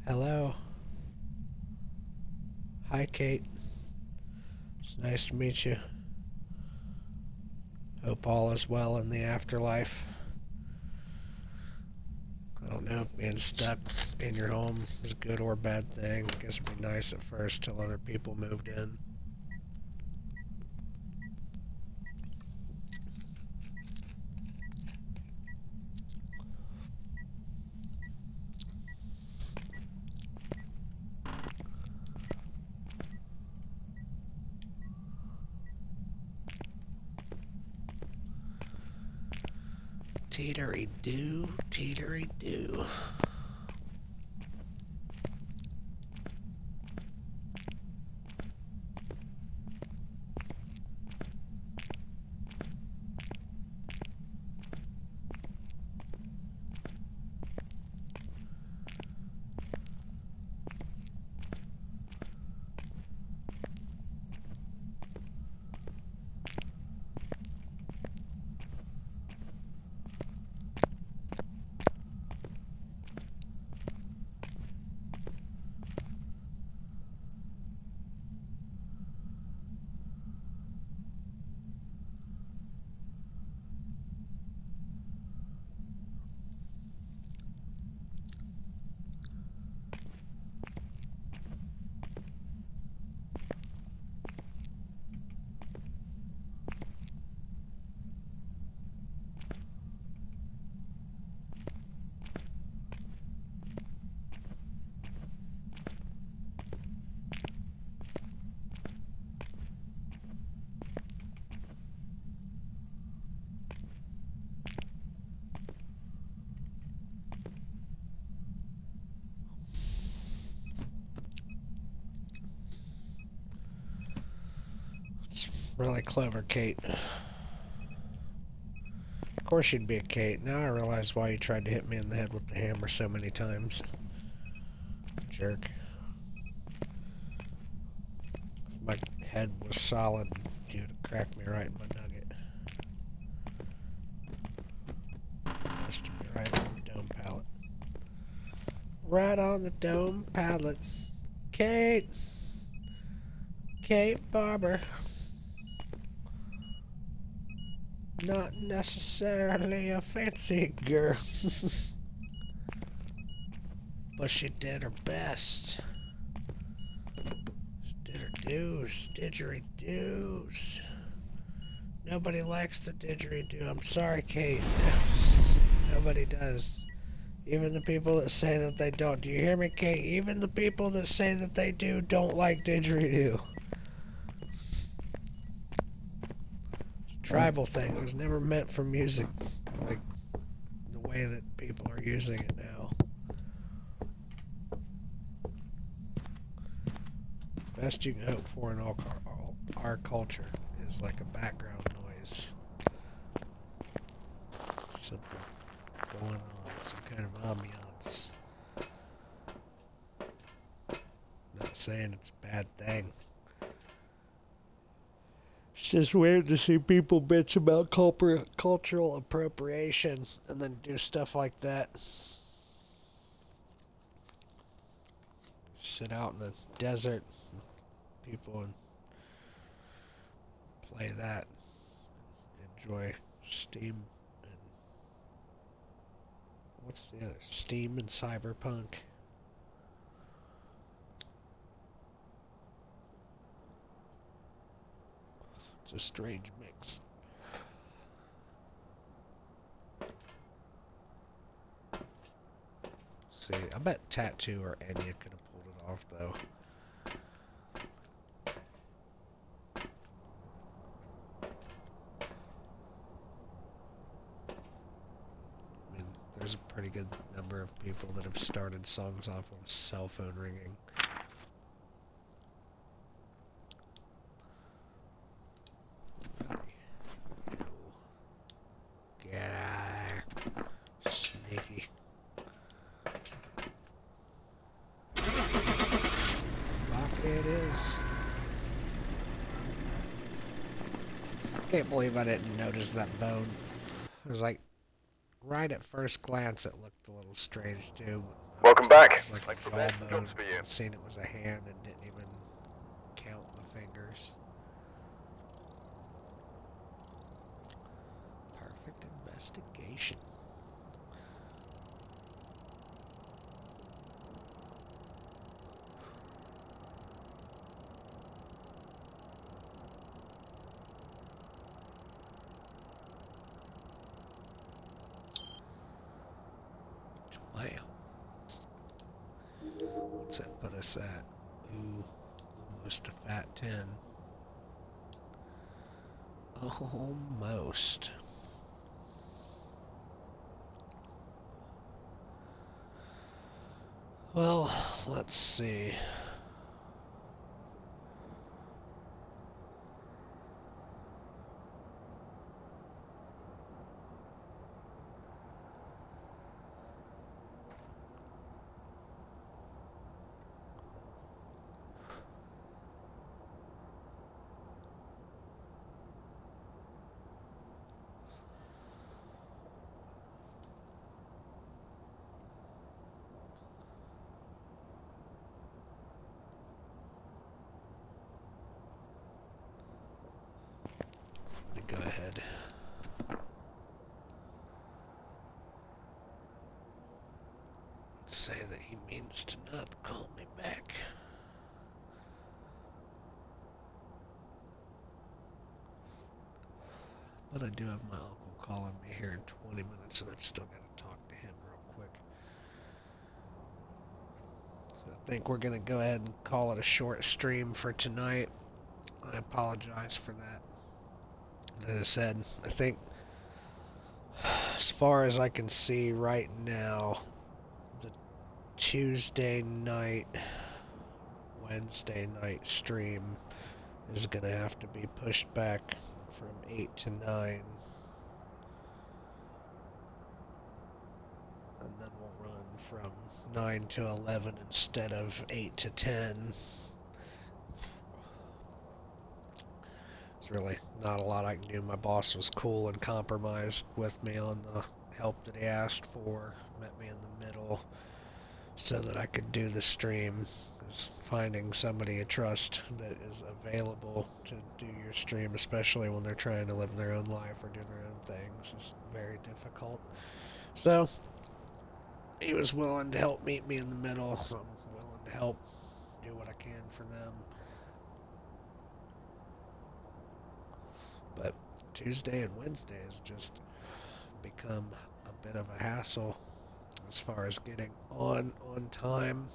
Hello? Hi, Kate. It's nice to meet you. Hope all is well in the afterlife. I don't know if being stuck in your home is a good or bad thing. I guess it'd be nice at first till other people moved in. Teetery-doo, teetery-doo. Really clever, Kate. Of course you'd be a Kate. Now I realize why you tried to hit me in the head with the hammer so many times. Jerk. If my head was solid, you'd have cracked me right in my nugget. Busted me right on the dome pallet. Right on the dome pallet. Kate! Kate Barber. Not necessarily a fancy girl. But she did her best. She did her dues. Didgeridoo's. Nobody likes the didgeridoo. I'm sorry, Kate. Nobody does. Even the people that say that they don't. Do you hear me, Kate? Even the people that say that they do don't like didgeridoo. Tribal thing. It was never meant for music like the way that people are using it now. Best you can hope for in our culture is like a background noise. Something going on, some kind of ambiance. Not saying it's a bad thing. It's just weird to see people bitch about cultural appropriation and then do stuff like that. Sit out in the desert, people, and play that. Enjoy Steam and what's the other? Steam and Cyberpunk. It's a strange mix. See, I bet Tattoo or Enya could have pulled it off, though. there's a pretty good number of people that have started songs off with a cell phone ringing. Get out of there. Sneaky. Fuck it is. Can't believe I didn't notice that bone. It was like, right at first glance it looked a little strange too. Welcome back. It was like a prepared some jawbone. jobs for you. I'd seen it was a hand and didn't even count the fingers. Perfect investigation. Wow. What's that put us at? Ooh, almost a fat 10. Almost. Well, let's see. Go ahead. Let's say that he means to not call me back. But I do have my uncle calling me here in 20 minutes, and I've still got to talk to him real quick. So I think we're going to go ahead and call it a short stream for tonight. I apologize for that. As I said, I think as far as I can see right now, the Tuesday night, Wednesday night stream is going to have to be pushed back from 8 to 9. And then we'll run from 9 to 11 instead of 8 to 10. There's really not a lot I can do. My boss was cool and compromised with me on the help that he asked for. Met me in the middle so that I could do the stream. Because finding somebody you trust that is available to do your stream, especially when they're trying to live their own life or do their own things, is very difficult. So he was willing to help meet me in the middle. So I'm willing to help do what I can for them. But Tuesday and Wednesday has just become a bit of a hassle as far as getting on time.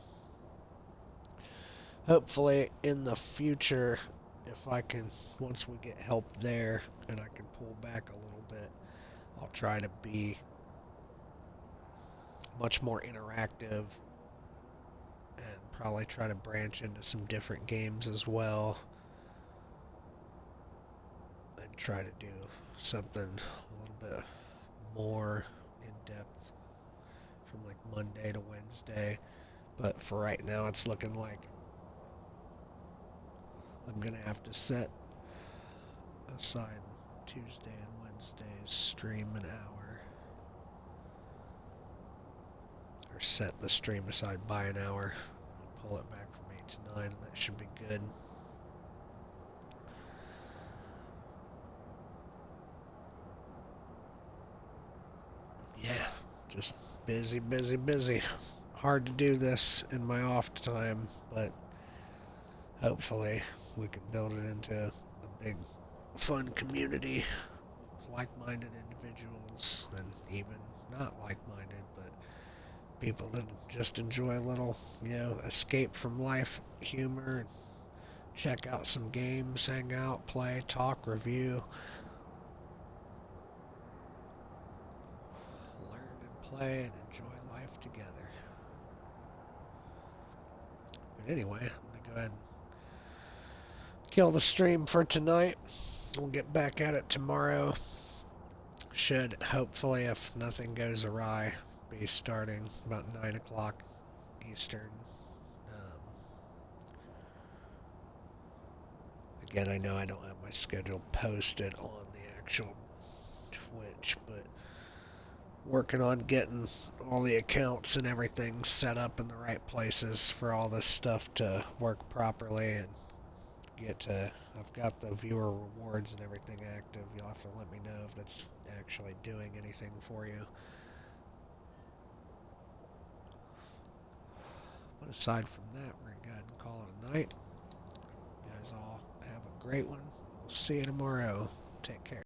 Hopefully in the future, if I can, once we get help there and I can pull back a little bit, I'll try to be much more interactive and probably try to branch into some different games as well. Try to do something a little bit more in depth from like Monday to Wednesday, but for right now it's looking like I'm gonna have to set aside Tuesday and Wednesday's stream an hour, or set the stream aside by an hour and pull it back from 8 to 9, and that should be good. Yeah, just busy, busy, busy. Hard to do this in my off time, but hopefully we can build it into a big, fun community of like-minded individuals, and even not like-minded, but people that just enjoy a little, escape from life, humor, and check out some games, hang out, play, talk, review. play, and enjoy life together. But anyway, I'm going to go ahead and kill the stream for tonight. We'll get back at it tomorrow. Should, hopefully, if nothing goes awry, be starting about 9 o'clock Eastern. Again, I know I don't have my schedule posted on the actual Twitch, but working on getting all the accounts and everything set up in the right places for all this stuff to work properly and get to... I've got the viewer rewards and everything active. You'll have to let me know if that's actually doing anything for you. But aside from that, we're going to go ahead and call it a night. You guys all have a great one. We'll see you tomorrow. Take care.